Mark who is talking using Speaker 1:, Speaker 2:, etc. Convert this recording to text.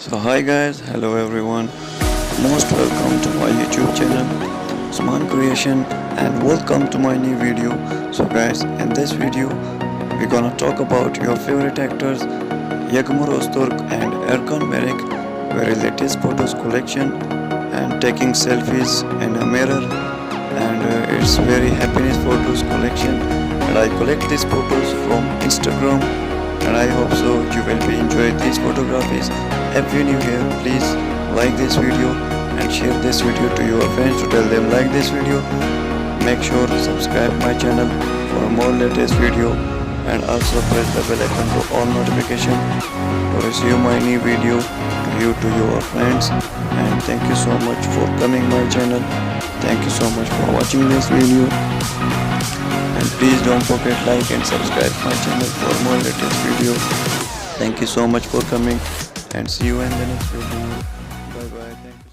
Speaker 1: So hi guys, hello everyone. Most welcome to my YouTube channel Usman Creation and welcome to my new video. So guys, in this video we're gonna talk about your favorite actors Yagmur ozturk and Erkan Meriç very latest photos collection and taking selfies in a mirror and it's very happiness photos collection and I collect these photos from Instagram and I hope so you will be enjoy these photographies. If you're new here, please like this video and share this video to your friends to tell them like this video. Make sure to subscribe my channel for more latest video and also press the bell icon for all notification to receive my new video to you to your friends. And thank you so much for coming my channel. Thank you so much for watching this video. And please don't forget like and subscribe my channel for more latest video. Thank you so much for coming and see you in the next video. Bye bye. Thank you.